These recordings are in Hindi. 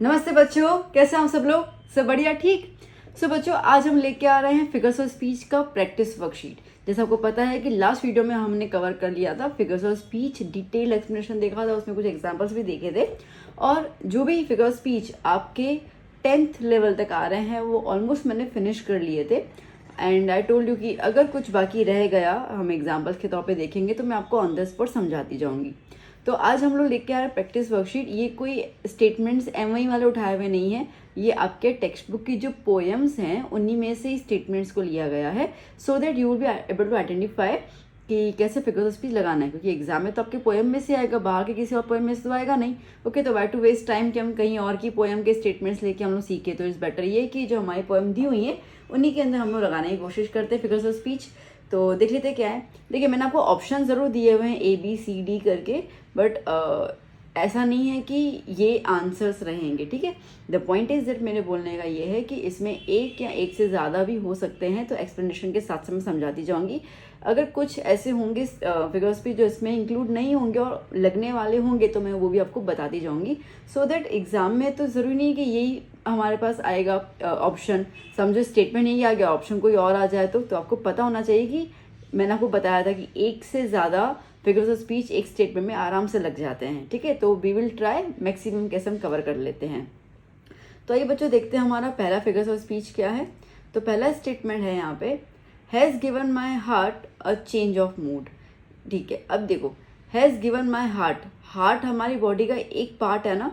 नमस्ते बच्चों, कैसे हैं हम सब लोग? सब बढ़िया, ठीक। सो बच्चों, आज हम लेके आ रहे हैं फिगर्स ऑफ स्पीच का प्रैक्टिस वर्कशीट। जैसा आपको पता है कि लास्ट वीडियो में हमने कवर कर लिया था figures of speech, detail explanation देखा था, उसमें कुछ एग्जांपल्स भी देखे थे। और जो भी फिगर स्पीच आपके 10th लेवल तक आ रहे हैं वो ऑलमोस्ट मैंने फिनिश कर लिए थे। एंड आई टोल्ड यू कि अगर कुछ बाकी रह गया हम एग्जाम्पल्स के तौर पे देखेंगे तो मैं आपको ऑन द स्पॉट समझाती जाऊंगी। तो आज हम लोग लेके आ रहे हैं प्रैक्टिस वर्कशीट। ये कोई स्टेटमेंट्स एमआई वाले उठाए हुए नहीं है, ये आपके टेक्स्ट बुक की जो पोएम्स हैं उन्हीं में से स्टेटमेंट्स को लिया गया है, so that you will be able to identify कि कैसे फिगर्स ऑफ स्पीच लगाना है। क्योंकि एग्जाम में तो आपके पोएम में से आएगा, बाहर के किसी और पोएम में से तो आएगा नहीं। ओके, तो वाई टू वेस्ट टाइम कि हम कहीं और की पोएम के स्टेटमेंट्स लेके हम लोग सीखे। तो इस बेटर ये कि जो हमारी पोएम दी हुई है उन्हीं के अंदर हम लोग लगाने की कोशिश करते हैं फिगर्स ऑफ स्पीच। तो देख लेते क्या है। देखिए, मैंने आपको ऑप्शन ज़रूर दिए हुए हैं ABCD करके, बट ऐसा नहीं है कि ये आंसर्स रहेंगे, ठीक है। द पॉइंट इज दैट मेरे बोलने का ये है कि इसमें एक या एक से ज़्यादा भी हो सकते हैं, तो एक्सप्लेनेशन के साथ साथ मैं समझाती जाऊंगी। अगर कुछ ऐसे होंगे फिगर्स भी जो इसमें इंक्लूड नहीं होंगे और लगने वाले होंगे तो मैं वो भी आपको बताती जाऊंगी, सो दैट एग्जाम में तो ज़रूरी नहीं कि यही हमारे पास आएगा ऑप्शन। समझो स्टेटमेंट यही आ गया, ऑप्शन कोई और आ जाए तो आपको पता होना चाहिए कि मैंने आपको बताया था कि एक से ज़्यादा फिगर्स ऑफ स्पीच एक स्टेटमेंट में आराम से लग जाते हैं, ठीक है। तो वी विल ट्राई मैक्सिमम कैसे हम कवर कर लेते हैं। तो आइए बच्चों, देखते हैं हमारा पहला फिगर्स ऑफ स्पीच क्या है। तो पहला स्टेटमेंट है यहाँ पे, has given my heart a change of mood. ठीक है, अब देखो, has given my heart, heart हमारी बॉडी का एक पार्ट है ना,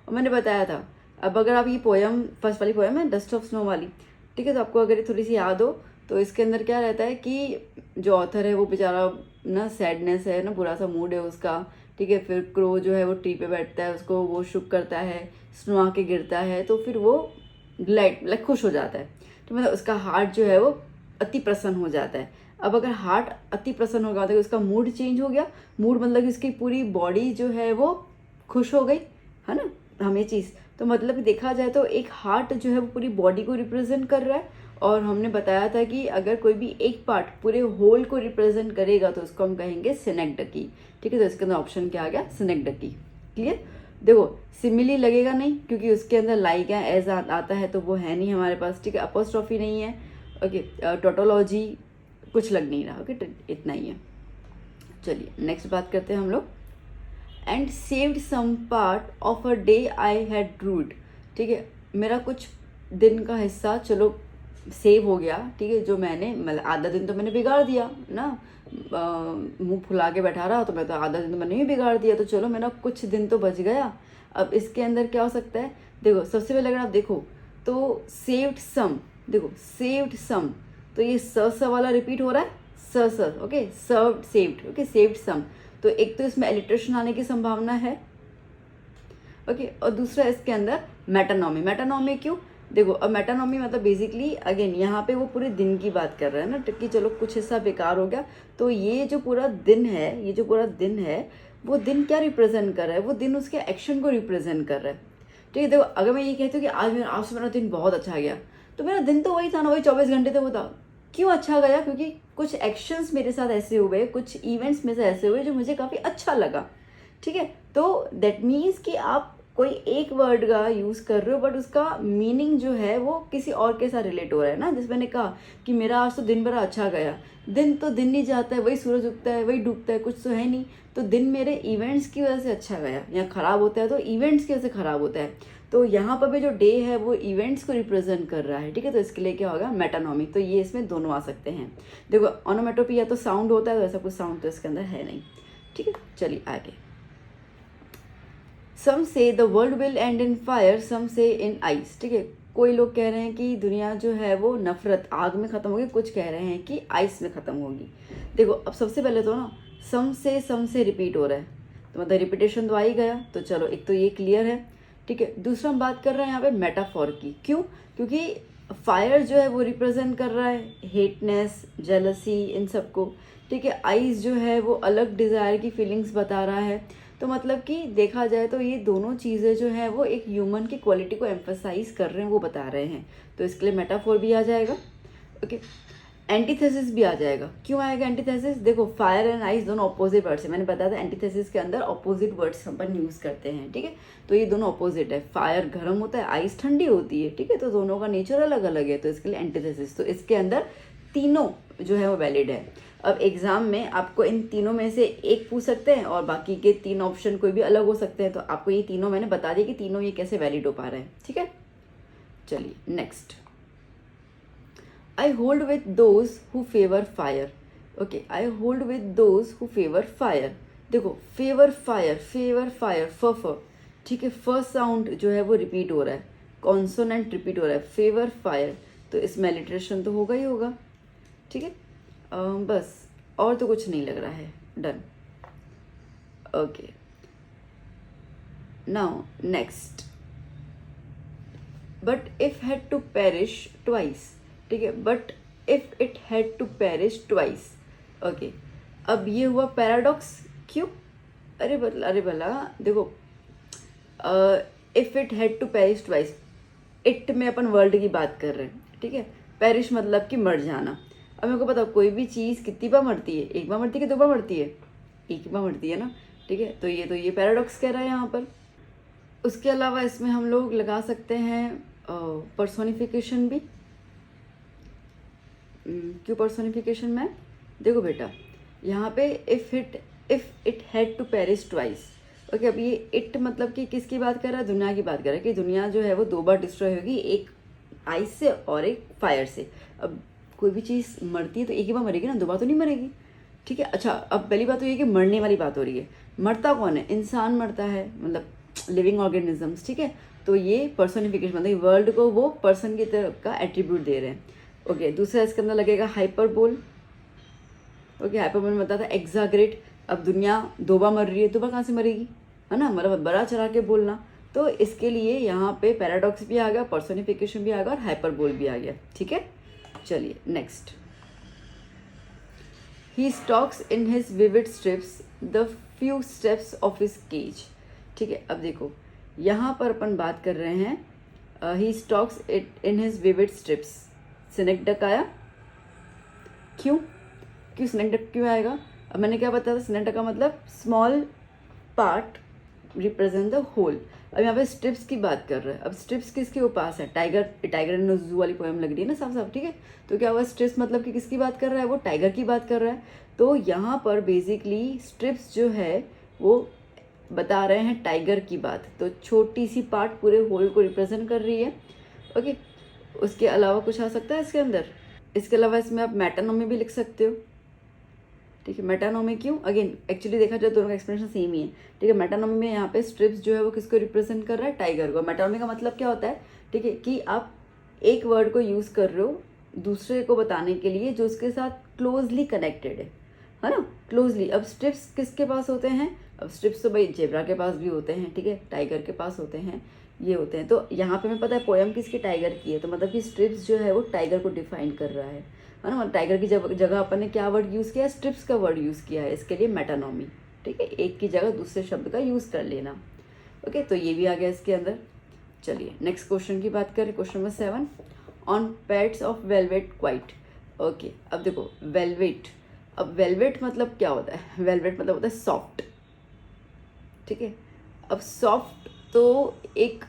और मैंने बताया था। अब अगर आप ये पोएम, फर्स्ट वाली पोएम है डस्ट ऑफ स्नो वाली, ठीक है, तो आपको अगर ये थोड़ी सी याद हो तो इसके अंदर क्या रहता है कि जो ऑथर है वो बेचारा ना, सैडनेस है ना, बुरा सा मूड है उसका, ठीक है। फिर क्रो जो है वो ट्री पे बैठता है, उसको वो शुक करता है, स्नो आके गिरता है, तो फिर वो लाइक खुश हो जाता है। तो मतलब उसका हार्ट जो है वो अति प्रसन्न हो जाता है। अब अगर हार्ट अति प्रसन्न होगा तो उसका मूड चेंज हो गया। मूड मतलब कि उसकी पूरी बॉडी जो है वो खुश हो गई, है ना। हम ये चीज़ तो मतलब देखा जाए तो एक हार्ट जो है वो पूरी बॉडी को रिप्रेजेंट कर रहा है। और हमने बताया था कि अगर कोई भी एक पार्ट पूरे होल को रिप्रेजेंट करेगा तो उसको हम कहेंगे सिनेक्डकी, ठीक है। तो इसके अंदर ऑप्शन क्या आ गया, सिनेक्डकी। क्लियर। देखो, सिमिली लगेगा नहीं क्योंकि उसके अंदर लाइक है, एज आता है तो वो है नहीं हमारे पास, ठीक है। अपोस्ट्रॉफी नहीं है, ओके। टोटोलॉजी कुछ लग नहीं रहा, ओके। इतना ही है। चलिए नेक्स्ट बात करते हैं हम लोग। And saved some part of a day I had rued, ठीक है। मेरा कुछ दिन का हिस्सा चलो सेव हो गया, ठीक है। जो मैंने मतलब आधा दिन तो मैंने बिगाड़ दिया ना, मुंह फुला के बैठा रहा तो मैं तो आधा दिन तो मैंने ही बिगाड़ दिया, तो चलो मेरा कुछ दिन तो बच गया। अब इसके अंदर क्या हो सकता है, देखो सबसे पहले अगर आप देखो तो सेव्ड सम, देखो सेव्ड सम, तो ये स वाला रिपीट हो रहा है, स, okay. Served, saved, okay, saved some. तो एक तो इसमें एलिट्रेशन आने की संभावना है, ओके। और दूसरा इसके अंदर मेटानॉमी, मेटानॉमी क्यों, देखो अब मेटानॉमी मतलब बेसिकली अगेन यहाँ पे वो पूरे दिन की बात कर रहा है ना, कि चलो कुछ हिस्सा बेकार हो गया, तो ये जो पूरा दिन है, ये जो पूरा दिन है वो दिन क्या रिप्रेजेंट कर रहा है, वो दिन उसके एक्शन को रिप्रेजेंट कर रहा है, ठीक है। देखो अगर मैं ये कहती हूँ कि आज मेरा दिन बहुत अच्छा गया, तो मेरा दिन तो वही था ना, वही 24 घंटे तो वो था। क्यों अच्छा गया, क्योंकि कुछ एक्शंस मेरे साथ ऐसे हुए, कुछ इवेंट्स में से ऐसे हुए जो मुझे काफ़ी अच्छा लगा, ठीक है। तो दैट मीन्स कि आप कोई एक वर्ड का यूज़ कर रहे हो बट उसका मीनिंग जो है वो किसी और के साथ रिलेट हो रहा है ना। जैसे मैंने कहा कि मेरा आज तो दिन बड़ा अच्छा गया, दिन तो दिन नहीं जाता है, वही सूरज उगता है वही डूबता है, कुछ तो है नहीं। तो दिन मेरे इवेंट्स की वजह से अच्छा गया, या ख़राब होता है तो इवेंट्स की वजह से ख़राब होता है। तो यहाँ पर भी जो डे है वो इवेंट्स को रिप्रेजेंट कर रहा है, ठीक है। तो इसके लिए क्या होगा, मेटानॉमी। तो ये इसमें दोनों आ सकते हैं। देखो ऑनोमेटोपी या तो साउंड होता है, तो ऐसा कुछ साउंड तो इसके अंदर है नहीं, ठीक है। चलिए आगे। Some say the world will end in fire, some say in ice, ठीक है। कोई लोग कह रहे हैं कि दुनिया जो है वो नफरत, आग में ख़त्म होगी, कुछ कह रहे हैं कि आइस में ख़त्म होगी। देखो अब सबसे पहले तो ना सम से रिपीट हो रहा है, तो मतलब रिपीटेशन तो आ ही गया, तो चलो एक तो ये क्लियर है, ठीक है। दूसरा हम बात कर रहे हैं यहाँ पे मेटाफॉर की, क्यों, क्योंकि फायर जो है वो रिप्रेजेंट कर रहा है हेटनेस, जेलसी, इन सबको, ठीक है। आइस जो है वो अलग डिज़ायर की फीलिंग्स बता रहा है। तो मतलब कि देखा जाए तो ये दोनों चीज़ें जो हैं वो एक ह्यूमन की क्वालिटी को एम्फसाइज कर रहे हैं, वो बता रहे हैं। तो इसके लिए मेटाफोर भी आ जाएगा, ओके। एंटीथेसिस भी आ जाएगा। क्यों आएगा एंटीथेसिस? देखो फायर एंड आइस दोनों ऑपोजिट वर्ड्स है, मैंने बताया था एंटीथेसिस के अंदर ऑपोजिट वर्ड्स अपन यूज़ करते हैं, ठीक है। तो ये दोनों ऑपोजिट है, फायर गर्म होता है, आइस ठंडी होती है, ठीक है। तो दोनों का नेचर अलग अलग है, तो इसके लिए एंटीथेसिस। तो इसके अंदर तीनों जो है वो वैलिड है। अब एग्जाम में आपको इन तीनों में से एक पूछ सकते हैं और बाकी के 3 ऑप्शन कोई भी अलग हो सकते हैं। तो आपको ये तीनों मैंने बता दिया कि तीनों ये कैसे वैलिड हो पा रहे हैं, ठीक है। चलिए next, I hold with those who favor fire. Okay, I hold with those who favor fire. देखो फेवर फायर, फेवर फायर, फ, ठीक है। फर्स्ट साउंड जो है वो रिपीट हो रहा है, कॉन्सोनेंट रिपीट हो रहा है, फेवर फायर। तो इसमें अलिट्रेशन तो होगा ही होगा, ठीक है। बस और तो कुछ नहीं लग रहा है, done. Okay, now next, but if had to perish twice, ठीक है। But if it had to perish twice, okay. अब ये हुआ पैराडॉक्स, क्यों? अरे भला देखो, if it had to perish twice, it में अपन वर्ल्ड की बात कर रहे हैं, ठीक है। पेरिश मतलब कि मर जाना। अब मेरे को पता कोई भी चीज़ कितनी बार मरती है, एक बार मरती है कि 2 बार मरती है? एक बार मरती है ना, ठीक है। तो ये पैराडॉक्स कह रहा है यहाँ पर। उसके अलावा इसमें हम लोग लगा सकते हैं पर्सोनिफिकेशन भी। क्यों पर्सोनिफिकेशन में? देखो बेटा, यहाँ पे if it had to perish twice, okay. अब ये इट मतलब कि किसकी बात कर रहा है? दुनिया की बात कर रहा है कि दुनिया जो है वो 2 बार डिस्ट्रॉय होगी, एक आइस से और एक फायर से। अब कोई भी चीज़ मरती है तो एक ही बार मरेगी ना, 2 बार तो नहीं मरेगी, ठीक है। अच्छा, अब पहली बात तो ये कि मरने वाली बात हो रही है। मरता कौन है? इंसान मरता है, मतलब लिविंग ऑर्गेनिजम्स, ठीक है। तो ये पर्सोनिफिकेशन मतलब वर्ल्ड को वो पर्सन की तरह का एट्रीब्यूट दे रहे हैं, ओके। दूसरा इसके अंदर लगेगा हाइपरबोल, ओके। हाइपरबोल में बताता है एग्जाग्रेट। अब दुनिया 2 बार मर रही है, 2 बार कहाँ से मरेगी, है ना, मतलब बड़ा चढ़ा के बोलना। तो इसके लिए यहाँ पे पैराडॉक्स भी आ गया, पर्सोनिफिकेशन भी आ गया और हाइपरबोल भी आ गया, ठीक है। चलिए next, he stalks in his vivid stripes the few steps of his cage, ठीक है। अब देखो यहाँ पर अपन बात कर रहे हैं he stalks it in his vivid stripes. Synecdoche आया, क्यों सिनेक्डक क्यों आएगा? अब मैंने क्या बताया था, सिनेक्डक का मतलब small part represent the whole. अब यहाँ पे स्ट्रिप्स की बात कर रहा है। अब स्ट्रिप्स किसके पास है? टाइगर एंड ज़ू वाली पोएम लग रही है ना साफ साफ, ठीक है। तो क्या हुआ, स्ट्रिप्स मतलब कि किसकी बात कर रहा है? वो टाइगर की बात कर रहा है। तो यहाँ पर बेसिकली स्ट्रिप्स जो है वो बता रहे हैं टाइगर की बात। तो छोटी सी पार्ट पूरे होल को रिप्रेजेंट कर रही है, ओके। उसके अलावा कुछ आ सकता है इसके अंदर? इसके अलावा इसमें आप मेटानोमी भी लिख सकते हो, ठीक है। मेटानोमी क्यों? अगेन एक्चुअली देखा जाए दोनों का एक्सप्लेनेशन सेम ही है, ठीक है। मेटानोमी में यहाँ पे स्ट्रिप्स जो है वो किसको रिप्रेजेंट कर रहा है? टाइगर को। मेटानोमी का मतलब क्या होता है, ठीक है, कि आप एक वर्ड को यूज़ कर रहे हो दूसरे को बताने के लिए जो उसके साथ क्लोजली कनेक्टेड है ना, क्लोजली। अब स्ट्रिप्स किसके पास होते हैं? अब स्ट्रिप्स तो भाई जेब्रा के पास भी होते हैं, ठीक है, टाइगर के पास होते हैं, ये होते हैं। तो यहाँ पे मैं पता है पोएम किसकी? टाइगर की है। तो मतलब कि स्ट्रिप्स जो है वो टाइगर को डिफाइन कर रहा है ना। टाइगर की जगह अपन ने क्या वर्ड यूज़ किया है? स्ट्रिप्स का वर्ड यूज़ किया है। इसके लिए मेटानोमी, ठीक है, एक की जगह दूसरे शब्द का यूज़ कर लेना, ओके। तो ये भी आ गया इसके अंदर। चलिए नेक्स्ट क्वेश्चन की बात करें, question number 7, on pads of velvet quite, okay. अब देखो वेलवेट, अब वेलवेट मतलब क्या होता है? वेलवेट मतलब होता है सॉफ्ट, ठीक है। अब सॉफ्ट तो एक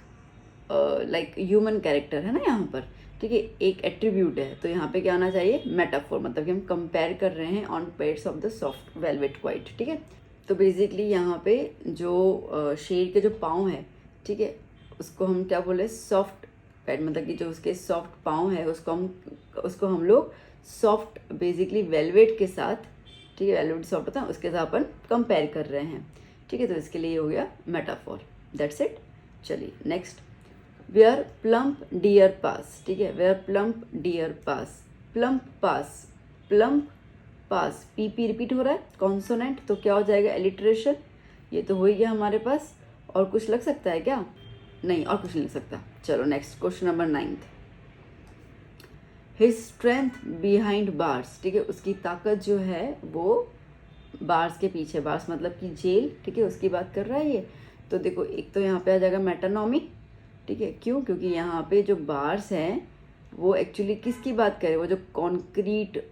लाइक ह्यूमन कैरेक्टर है ना यहाँ पर, ठीक है, एक एट्रीब्यूट है। तो यहाँ पे क्या आना चाहिए? मेटाफोर, मतलब कि हम कंपेयर कर रहे हैं on pads of the soft velvet quite, ठीक है। तो बेसिकली यहाँ पे जो शेर के जो पाँव है, ठीक है, उसको हम क्या बोले? सॉफ्ट पैड, मतलब कि जो उसके सॉफ्ट पाँव है उसको हम लोग सॉफ्ट बेसिकली वेलवेट के साथ, ठीक है, वेलवेट सॉफ्ट होता है उसके साथ अपन कंपेयर कर रहे हैं, ठीक है। तो इसके लिए हो गया मेटाफोर, दैट्स इट। चलिए next, where plump deer pass, ठीक है। Where plump deer pass, plump pass, plump pass, P repeat हो रहा है, कॉन्सोनेंट, तो क्या हो जाएगा? एलिट्रेशन। ये तो हो ही गया हमारे पास। और कुछ लग सकता है क्या? नहीं, और कुछ नहीं लग सकता। चलो next, question number 9, his strength behind bars, ठीक है, उसकी ताकत जो है वो बार्स के पीछे, बार्स मतलब कि जेल, ठीक है, उसकी बात कर रहा है ये। तो देखो एक तो यहाँ पे आ जाएगा मेटानोमी, ठीक है। क्यों? क्योंकि यहाँ पे जो बार्स हैं वो एक्चुअली किसकी बात करें? वो जो कॉन्क्रीट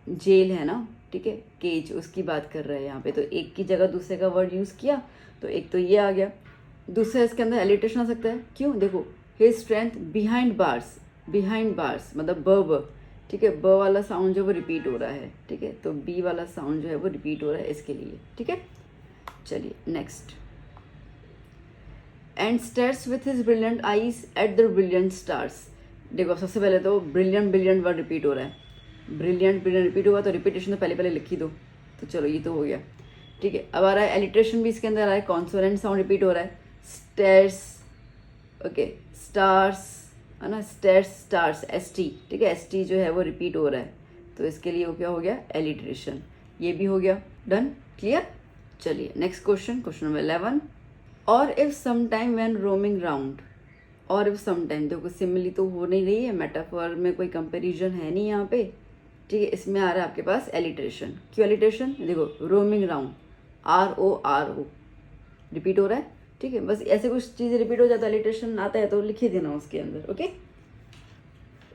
जेल है ना, ठीक है, केज, उसकी बात कर रहे हैं यहाँ पे। तो एक की जगह दूसरे का वर्ड यूज़ किया, तो एक तो ये आ गया। दूसरा इसके अंदर एलिट्रेशन आ सकता है, क्यों? देखो, his strength behind bars, behind bars मतलब ब, ठीक है, ब वाला साउंड जो वो रिपीट हो रहा है, ठीक है, तो बी वाला साउंड जो है वो रिपीट हो रहा है इसके लिए, ठीक है। चलिए next, and stairs with his brilliant eyes at the brilliant stars. देखो सबसे पहले तो ब्रिलियंट ब्रिलियंट वर्ड रिपीट हो रहा है, ब्रिलियंट ब्रिलियंट रिपीट हुआ तो रिपीटेशन तो पहले पहले लिख ही दो, तो चलो ये तो हो गया, ठीक है। अब आ रहा है एलिट्रेशन भी इसके अंदर आ रहा है, कॉन्सोनेंट साउंड रिपीट हो रहा है, स्टेयर्स, ओके, स्टार्स है ना, स्टेयर्स स्टार्स, एस टी, ठीक है, एस टी जो है वो रिपीट हो रहा है, तो इसके लिए वो क्या हो गया, एलिट्रेशन। ये भी हो गया, डन, क्लियर। चलिए नेक्स्ट क्वेश्चन, क्वेश्चन नंबर 11, और if some time when roaming round, और इफ सम टाइम, देखो सिमिली तो हो नहीं रही है, मेटाफर में कोई कंपैरिजन है नहीं यहाँ पे, ठीक है, इसमें आ रहा है आपके पास एलिट्रेशन। क्यों एलिट्रेशन? देखो रोमिंग राउंड, RORO रिपीट हो रहा है, ठीक है, बस ऐसे कुछ चीज़ें रिपीट हो जाता है, एलिट्रेशन आता है तो लिखिए देना उसके अंदर, okay.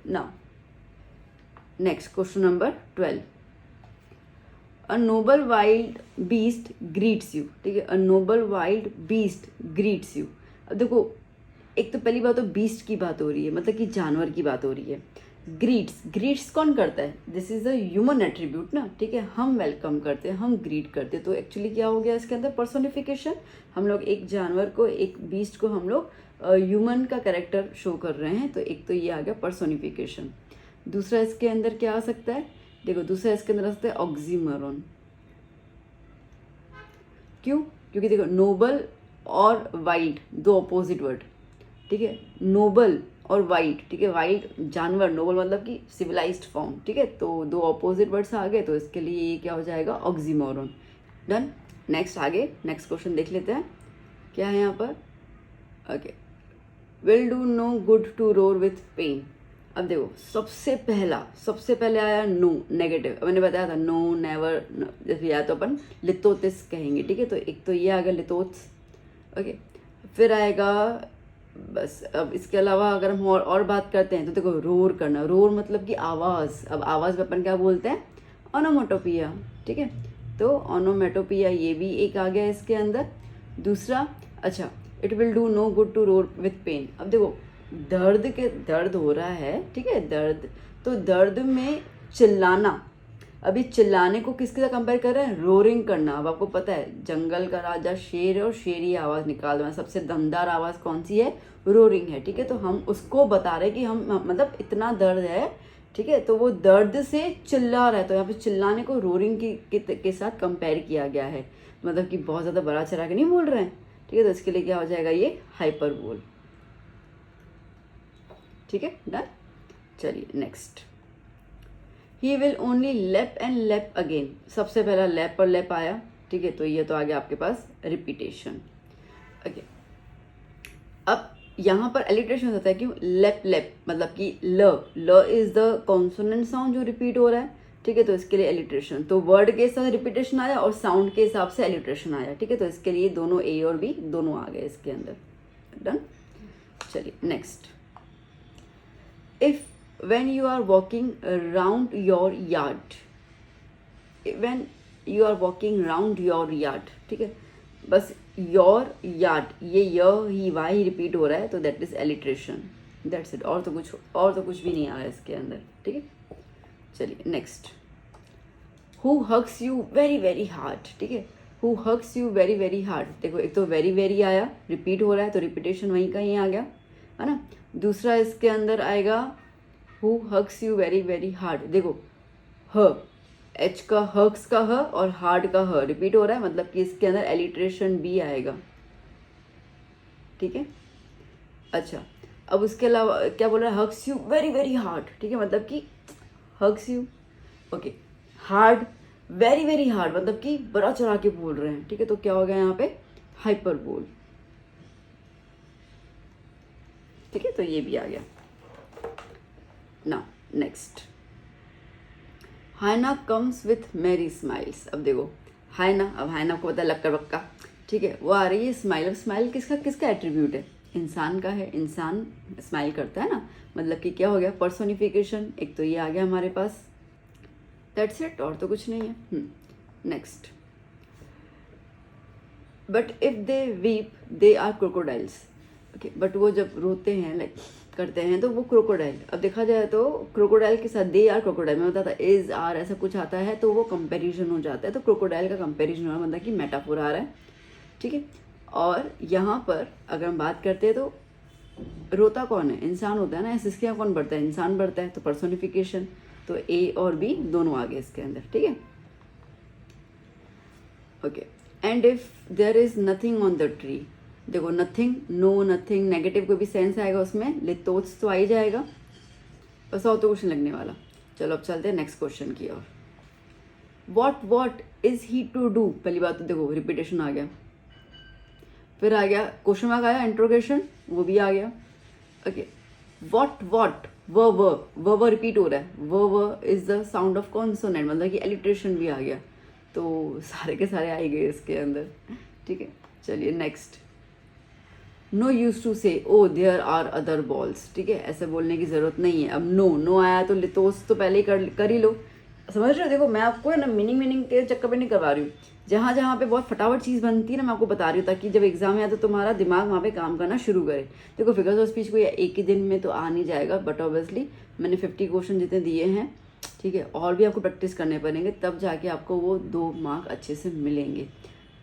Now next question number 12, a Nobel wild beast greets you, ठीक है, अ Nobel wild beast greets you. अब देखो, एक तो पहली बात तो बीस्ट की बात हो रही है, मतलब कि जानवर की बात हो रही है। ग्रीट्स, ग्रीट्स कौन करता है? This is a human attribute ना, ठीक है, हम वेलकम करते हैं, हम ग्रीट करते हैं, तो एक्चुअली क्या हो गया इसके अंदर, पर्सोनिफिकेशन। हम लोग एक जानवर को, एक बीस्ट को हम लोग ह्यूमन का कैरेक्टर शो कर रहे हैं, तो एक तो ये आ गया पर्सोनिफिकेशन। दूसरा इसके अंदर क्या आ सकता है, देखो दूसरा इसके अंदर आ सकता है ऑक्सीमोरन। क्यों? क्योंकि देखो नोबल और वाइल्ड दो अपोजिट वर्ड, ठीक है, नोबल और वाइल्ड, ठीक है, वाइल्ड जानवर, नोबल मतलब कि सिविलाइज्ड फॉर्म, ठीक है, तो दो अपोजिट वर्ड्स आ गए, तो इसके लिए ये क्या हो जाएगा, ऑक्सीमोरन। डन, नेक्स्ट आगे नेक्स्ट क्वेश्चन देख लेते हैं क्या है यहाँ पर। Okay, will do no good to roar with pain. अब देखो सबसे पहले आया नो, नेगेटिव, मैंने बताया था नो, नेवर, जैसे या तो अपन लितोतिस कहेंगे, ठीक है, तो एक तो ये आ गया लितोत्स, ओके। फिर आएगा, बस अब इसके अलावा अगर हम और बात करते हैं तो देखो रोर करना, रोर मतलब कि आवाज़। अब आवाज़ में अपन क्या बोलते हैं, ओनोमेटोपिया, ठीक है, तो ओनोमेटोपिया ये भी एक आ गया इसके अंदर। दूसरा, अच्छा, it will do no good to roar with pain. अब देखो दर्द हो रहा है, ठीक है, दर्द, तो दर्द में चिल्लाना, अभी चिल्लाने को किसके साथ कंपेयर कर रहे हैं, रोरिंग करना। अब आपको पता है जंगल का राजा शेर है और शेरी आवाज़ निकाल रहा है, सबसे दमदार आवाज़ कौन सी है, रोरिंग है, ठीक है, तो हम उसको बता रहे हैं कि हम मतलब इतना दर्द है, ठीक है, तो वो दर्द से चिल्ला रहा है, तो यहाँ पे चिल्लाने को रोरिंग के साथ कंपेयर किया गया है, मतलब कि बहुत ज़्यादा बड़ा चढ़ा के नहीं बोल रहे हैं, ठीक है, तो इसके लिए क्या हो जाएगा, ये हाइपरबोल, ठीक है, डन। चलिए नेक्स्ट, ही विल ओनली लेप एंड लेप अगेन। सबसे पहला लेप और लेप आया, ठीक है, तो ये तो आ गया आपके पास रिपीटेशन, ओके। अब यहाँ पर एलिट्रेशन होता है, क्यों, लेप लेप मतलब कि ल इज द कॉन्सोनेंट साउंड जो रिपीट हो रहा है, ठीक है, तो इसके लिए एलिट्रेशन, तो वर्ड के साथ रिपीटेशन आया और साउंड के हिसाब से एलिट्रेशन आया, ठीक है, तो इसके लिए दोनों ए और बी दोनों आ गए इसके अंदर, डन। चलिए next, if when you are walking around your yard, when you are walking round your yard, ठीक है, बस your yard, ये ही वाई ही रिपीट हो रहा है, तो that is alliteration, that's it, और तो कुछ भी नहीं आ रहा है इसके अंदर, ठीक है। चलिए next, who hugs you very very hard, ठीक है, who hugs you very very hard। देखो एक तो very very आया, रिपीट हो रहा है, तो रिपीटेशन वहीं का ही आ गया, है ना। दूसरा इसके अंदर आएगा who hugs you very very hard। देखो ह, एच का हग्स का ह और हार्ड का ह रिपीट हो रहा है, मतलब कि इसके अंदर एलिट्रेशन भी आएगा, ठीक है। अच्छा, अब उसके अलावा क्या बोल रहा है, hugs you very very hard, ठीक है, मतलब कि hugs you, okay, hard, very very hard मतलब कि बड़ा चढ़ा के बोल रहे हैं, ठीक है, तो क्या हो गया यहाँ पे, हाइपरबोल, ठीक है, तो ये भी आ गया। नाउ नेक्स्ट, हाइना कम्स विथ मेरी स्माइल्स। अब देखो हाइना, अब हाइना को पता है लक्का बक्का, ठीक है, वो आ रही है स्माइल। अब स्माइल किसका एट्रीब्यूट है, इंसान का है, इंसान स्माइल करता है ना, मतलब कि क्या हो गया, पर्सोनिफिकेशन, एक तो ये आ गया हमारे पास, दैट्स इट, और तो कुछ नहीं है। Next, but if they weep they are crocodiles. Okay, but वो जब रोते हैं लाइक करते हैं तो वो क्रोकोडाइल। अब देखा जाए तो क्रोकोडाइल के साथ दे आर क्रोकोडाइल में बताता इज आर ऐसा कुछ आता है तो वो कंपैरिजन हो जाता है, तो क्रोकोडाइल का कंपैरिजन हो रहा है, मतलब कि मेटाफोर आ रहा है, ठीक है। और यहाँ पर अगर हम बात करते हैं तो रोता कौन है, इंसान होता है ना, इसके यहाँ कौन बढ़ता है, इंसान बढ़ता है, तो पर्सोनिफिकेशन, तो ए और बी दोनों आ गए इसके अंदर, ठीक है। Okay, and if there is nothing on the tree, देखो नथिंग, नो नथिंग, नेगेटिव कोई भी सेंस आएगा उसमें, लिथोस तो आ ही जाएगा, बस और तो क्वेश्चन लगने वाला। चलो अब चलते हैं नेक्स्ट क्वेश्चन की ओर। What is he to do, पहली बात तो देखो रिपीटेशन आ गया, फिर आ गया क्वेश्चन मार्क आया, इंट्रोगेशन वो भी आ गया। ओके, वॉट व रिपीट हो रहा है, व is the sound of consonant, मतलब कि एलिट्रेशन भी आ गया, तो सारे के सारे आ ही गए इसके अंदर, ठीक है। चलिए नेक्स्ट, नो यूज टू से oh there are other balls, ठीक है, ऐसे बोलने की जरूरत नहीं है। अब नो आया तो लिथोस तो पहले ही कर ही लो, समझ रहे हो। देखो मैं आपको है ना मीनिंग के चक्कर पे नहीं करवा रही हूँ, जहाँ पे बहुत फटाफट चीज़ बनती है ना मैं आपको बता रही हूँ, ताकि जब एग्जाम में आए तो तुम्हारा दिमाग वहाँ पे काम करना शुरू करे। देखो फिगर्स ऑफ स्पीच को एक ही दिन में तो आ नहीं जाएगा, बट ऑब्वियसली मैंने 50 क्वेश्चन जितने दिए हैं, ठीक है, और भी आपको प्रैक्टिस करने पड़ेंगे, तब जाके आपको वो 2 मार्क अच्छे से मिलेंगे।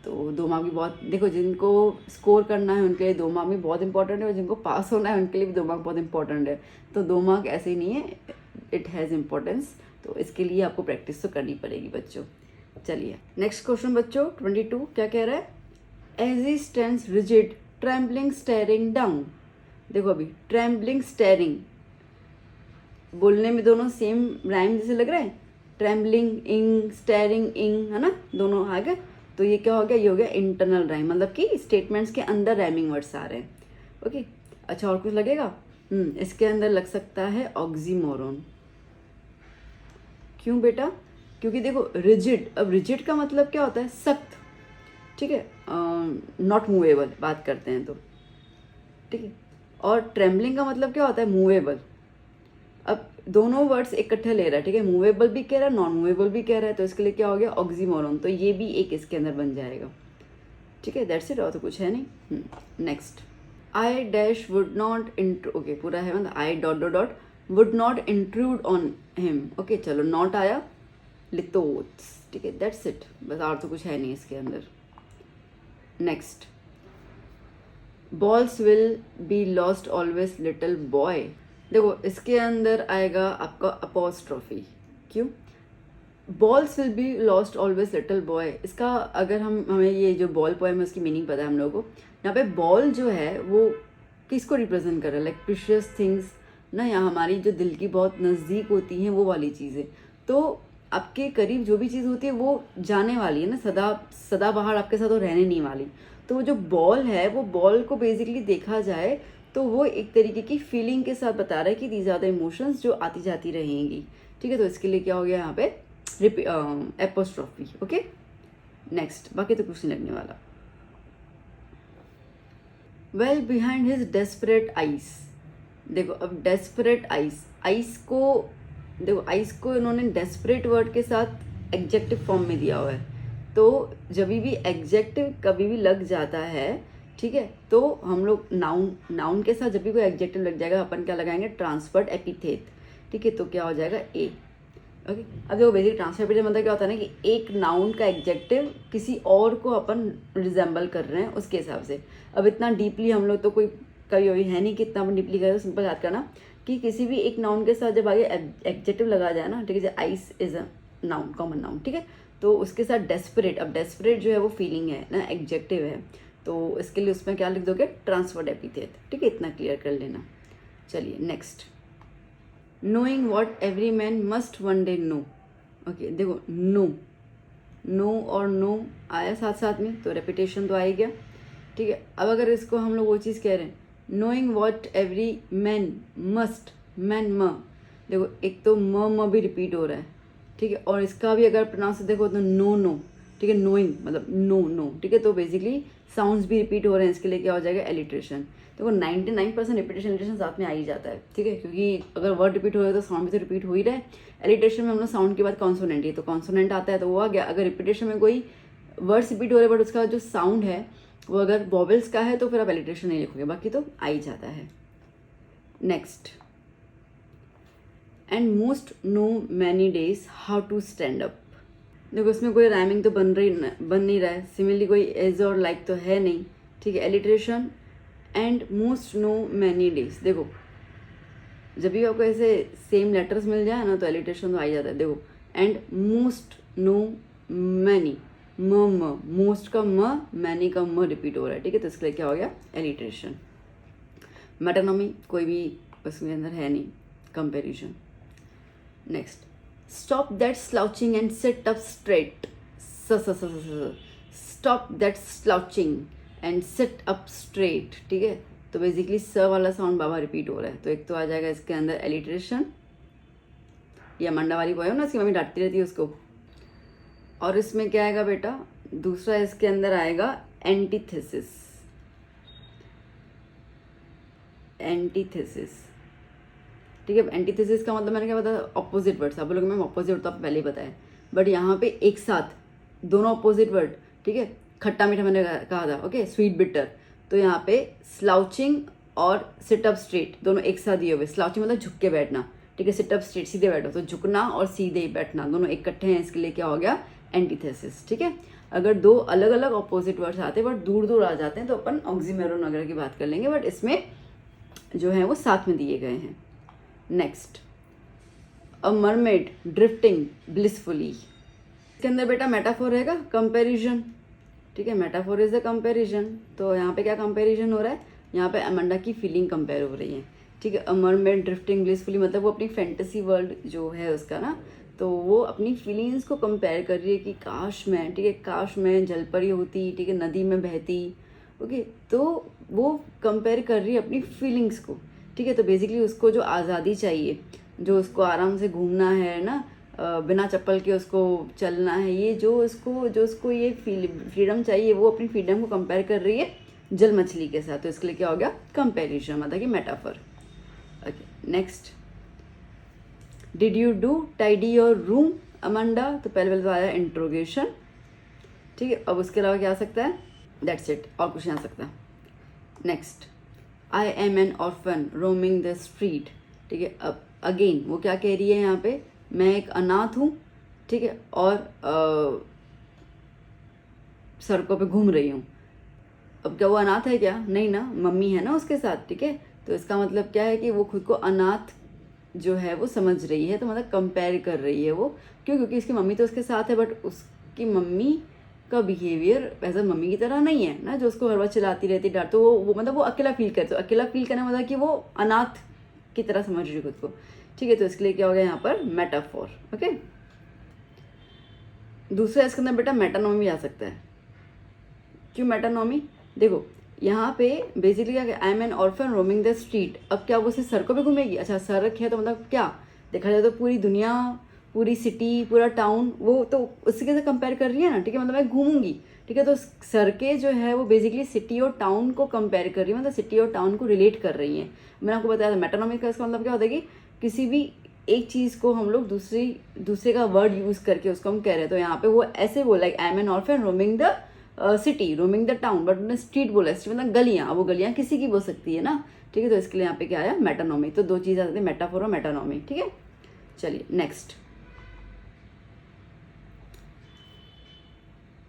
तो 2 मार्क भी बहुत, देखो जिनको स्कोर करना है उनके लिए 2 मार्क भी बहुत इंपॉर्टेंट है, और जिनको पास होना है उनके लिए भी 2 मार्क बहुत इंपॉर्टेंट है। तो 2 मार्क ऐसे ही नहीं है, इट हैज़ इम्पोर्टेंस, तो इसके लिए आपको प्रैक्टिस तो करनी पड़ेगी बच्चों। चलिए नेक्स्ट क्वेश्चन बच्चों 22 क्या कह रहा है, as he stands rigid trembling staring down. देखो अभी ट्रैम्बलिंग स्टेयरिंग बोलने में दोनों सेम राइम जैसे लग रहा है, ट्रैम्बलिंग इंग स्टेयरिंग इंग, है ना, दोनों आ गए, तो ये क्या हो गया, ये हो गया इंटरनल राइम, मतलब कि स्टेटमेंट्स के अंदर राइमिंग वर्ड्स आ रहे हैं। ओके, अच्छा और कुछ लगेगा, इसके अंदर लग सकता है ऑक्सीमोरन। क्यों बेटा, क्योंकि देखो रिजिड, अब रिजिड का मतलब क्या होता है, सख्त, ठीक है, नॉट मूवेबल बात करते हैं तो, ठीक है, और ट्रेम्बलिंग का मतलब क्या होता है, मूवेबल। अब दोनों वर्ड्स इकट्ठे ले रहा है, ठीक है, मूवेबल भी कह रहा है, नॉन मूवेबल भी कह रहा है, तो इसके लिए क्या हो गया, ऑक्सीमोरन, तो ये भी एक इसके अंदर बन जाएगा, ठीक है, दैट्स इट, और तो कुछ है नहीं। Next, I dash would not okay पूरा है, मतलब I dot would not intrude on him. Okay चलो, नॉट आया, लिथोस, ठीक है, दैट्स इट, बस और तो कुछ है नहीं इसके अंदर। Next, balls will be lost always little boy. देखो इसके अंदर आएगा आपका अपॉस्ट्रोफी, क्यों, balls will be lost always little boy, इसका अगर हमें ये जो बॉल पोएम है उसकी मीनिंग पता है हम लोगों को, यहाँ पे बॉल जो है वो किसको रिप्रेजेंट कर रहा है, लाइक प्रीशियस थिंग्स ना, या हमारी जो दिल की बहुत नज़दीक होती हैं वो वाली चीज़ें, तो आपके करीब जो भी चीज़ होती है वो जाने वाली है ना, सदा बाहर आपके साथ वो रहने नहीं वाली। तो वो जो बॉल है, वो बॉल को बेसिकली देखा जाए तो वो एक तरीके की फीलिंग के साथ बता रहा है कि दीज आर द इमोशंस जो आती जाती रहेंगी, ठीक है, तो इसके लिए क्या हो गया यहाँ पे एपोस्ट्रोफी। ओके नेक्स्ट, बाकी तो कुछ नहीं लगने वाला। Well behind his desperate eyes, देखो अब डेस्परेट आइज को देखो, आइज को इन्होंने डेस्परेट वर्ड के साथ एग्जेक्टिव फॉर्म में दिया हुआ है, तो जब भी एग्जेक्टिव कभी भी लग जाता है, ठीक है, तो हम लोग नाउन के साथ जब भी कोई एग्जेक्टिव लग जाएगा अपन क्या लगाएंगे, ट्रांसफर्ड एपिथेट, ठीक है, तो क्या हो जाएगा ए। ओके, अब देखो बेसिक ट्रांसफर एपिथेट मतलब क्या होता है ना, कि एक नाउन का एग्जेक्टिव किसी और को अपन रिजेंबल कर रहे हैं उसके हिसाब से। अब इतना डीपली हम लोग तो कोई कभी अभी है नहीं कि इतना अपन डीपली करें, सिंपल याद करना कि किसी भी एक नाउन के साथ जब आगे एग्जेक्टिव लगा जाए ना, ठीक है, जैसे ice is a noun, common noun, ठीक है, तो उसके साथ डेस्परेट, अब डेस्परेट जो है वो फीलिंग है ना, एग्जेक्टिव है, तो इसके लिए उसमें क्या लिख दोगे, ट्रांसफर्ड एपिथेट, ठीक है, इतना क्लियर कर लेना। चलिए next, knowing what every man must one day know. Okay देखो, नो और नो आया साथ साथ में, तो रेपिटेशन तो आ ही गया, ठीक है। अब अगर इसको हम लोग वो चीज़ कह रहे हैं, knowing what every man must, man म, देखो एक तो म भी रिपीट हो रहा है, ठीक है, और इसका भी अगर प्रोनाउंस देखो तो नो, ठीक है, नोइंग मतलब नो, ठीक है, तो बेसिकली साउंड्स भी रिपीट हो रहे हैं, इसके लिए क्या हो जाएगा, एलिट्रेशन। देखो 99% रिपीटेशन एलिट्रेशन साथ में आ ही जाता है, ठीक है, क्योंकि अगर वर्ड रिपीट हो रहा है तो साउंड भी तो रिपीट हो ही रहा है। एलिट्रेशन में हम लोग साउंड के बाद कॉन्सोनेंट ही, तो कॉन्सोनेंट आता है तो वो आ गया। अगर रिपीटेशन में कोई वर्ड्स रिपीट हो रहे बट उसका जो साउंड है वो अगर वॉवेल्स का है तो फिर आप एलिट्रेशन नहीं लिखोगे, बाकी तो आ ही जाता है। Next, and most know many days how to stand up. देखो इसमें कोई राइमिंग तो बन नहीं रहा है, सिमिलरली कोई एज और लाइक तो है नहीं, ठीक है। Alliteration and most know many days, देखो जब भी आपको ऐसे सेम लेटर्स मिल जाए ना तो एलिट्रेशन तो आ ही जाता है। देखो and most know many, M most का म, मैनी का म रिपीट हो रहा है, ठीक है, तो इसके लिए क्या हो गया एलिट्रेशन। मेटानॉमी कोई भी उसके अंदर है नहीं, comparison. Next, stop that slouching and sit up straight. Stop that slouching and sit up straight, ठीक है, तो बेसिकली स वाला साउंड बाबा रिपीट हो रहा है, तो एक तो आ जाएगा इसके अंदर एलिट्रेशन, या मंडा वाली पोएम ना, इसकी मम्मी डांटती रहती है उसको। और इसमें क्या आएगा बेटा, दूसरा इसके अंदर आएगा एंटीथेसिस। एंटीथेसिस, ठीक है, एंटीथेसिस का मतलब मैंने क्या बताया, अपोजिट वर्ड्स। आप लोग मैं अपोजिट तो आप पहले ही बताया, बट यहाँ पे एक साथ दोनों अपोजिट वर्ड, ठीक है। खट्टा मीठा मैंने कहा था, ओके, स्वीट बिटर, तो यहाँ पे स्लाउचिंग और सिट अप स्ट्रेट दोनों एक साथ दिए हुए। स्लाउचिंग मतलब झुक के बैठना, ठीक है, सिट अप स्ट्रेट सीधे बैठो, तो झुकना और सीधे बैठना दोनों इकट्ठे हैं, इसके लिए क्या हो गया एंटीथेसिस, ठीक है। अगर दो अलग अलग अपोजिट वर्ड्स आते हैं बट दूर दूर आ जाते हैं तो अपन ऑक्सीमोरन वगैरह की बात कर लेंगे, बट इसमें जो है वो साथ में दिए गए हैं। नेक्स्ट, अ मरमेड ड्रिफ्टिंग ब्लिसफुली, इसके अंदर बेटा मेटाफोर रहेगा कंपैरिजन, ठीक है, मेटाफोर इज द कंपैरिजन। तो यहाँ पे क्या कंपैरिजन हो रहा है, यहाँ पे अमांडा की फीलिंग कंपेयर हो रही है, ठीक है। अ मरमेड ड्रिफ्टिंग ब्लिसफुली मतलब वो अपनी फैंटेसी वर्ल्ड जो है उसका ना, तो वो अपनी फीलिंग्स को कंपेयर कर रही है कि काश मैं, ठीक है, काश मैं जलपरी होती, ठीक है, नदी में बहती, ओके, तो वो कंपेयर कर रही है अपनी फीलिंग्स को, ठीक है। तो बेसिकली उसको जो आज़ादी चाहिए, जो उसको आराम से घूमना है ना, बिना चप्पल के उसको चलना है, ये जो उसको ये फ्रीडम चाहिए, वो अपनी फ्रीडम को कंपेयर कर रही है जल मछली के साथ, तो इसके लिए क्या हो गया कंपेरिजन, मतलब कि metaphor. Okay, next, did you do tidy your room Amanda, तो पहले तो आया इंट्रोगेशन, ठीक है। अब उसके अलावा क्या आ सकता है, दैट्स इट, और कुछ नहीं आ सकता। Next, I M N orphan roaming the street, ठीक है। अब अगेन वो क्या कह रही है यहाँ पे, मैं एक अनाथ हूँ, ठीक है, और सड़कों पे घूम रही हूँ। अब क्या वो अनाथ है क्या, नहीं ना, मम्मी है ना उसके साथ, ठीक है। तो इसका मतलब क्या है कि वो खुद को अनाथ जो है वो समझ रही है, तो मतलब कंपेयर कर रही है वो, क्यों, क्योंकि इसकी मम्मी तो उसके साथ है, बट उसकी मम्मी का बिहेवियर एज अ मम्मी की तरह नहीं है ना, जो उसको हर बार चिल्लाती रहती डांट, तो वो मतलब वो अकेला फील करते, तो अकेला फील करना मतलब कि वो अनाथ की तरह समझ रही है खुद को, ठीक है। तो इसके लिए क्या हो गया यहाँ पर मेटाफोर, ओके। दूसरा इसके अंदर बेटा मेटानॉमी आ सकता है। क्यों मेटानॉमी, देखो यहाँ पे बेसिकली क्या, I am N orphan roaming the street. अब क्या वो सिर्फ सड़कों पे घूमेगी, अच्छा सड़क है तो मतलब क्या देखा जाए तो पूरी दुनिया, पूरी सिटी, पूरा टाउन, वो तो उसी के साथ कंपेयर कर रही है ना, ठीक है, मतलब मैं घूमूंगी, ठीक है। तो सड़कें जो है वो बेसिकली सिटी और टाउन को कंपेयर कर रही है, मतलब सिटी और टाउन को रिलेट कर रही हैं। मैंने आपको बताया था मेटानॉमी का इसका मतलब क्या होता है कि किसी भी एक चीज़ को हम लोग दूसरे का वर्ड यूज़ करके उसको हम कह रहे हैं, तो यहाँ पे वो ऐसे बोला I am N orphan roaming the city, roaming the town, but उन्होंने स्ट्रीट बोला, स्ट्रीट मतलब गलियाँ, वो गलियाँ किसी की बोल सकती है ना, ठीक है। तो इसके लिए यहाँ पे क्या आया मेटानॉमी, तो दो चीज़ आती है मेटाफोर और मेटानॉमी, ठीक है। चलिए next,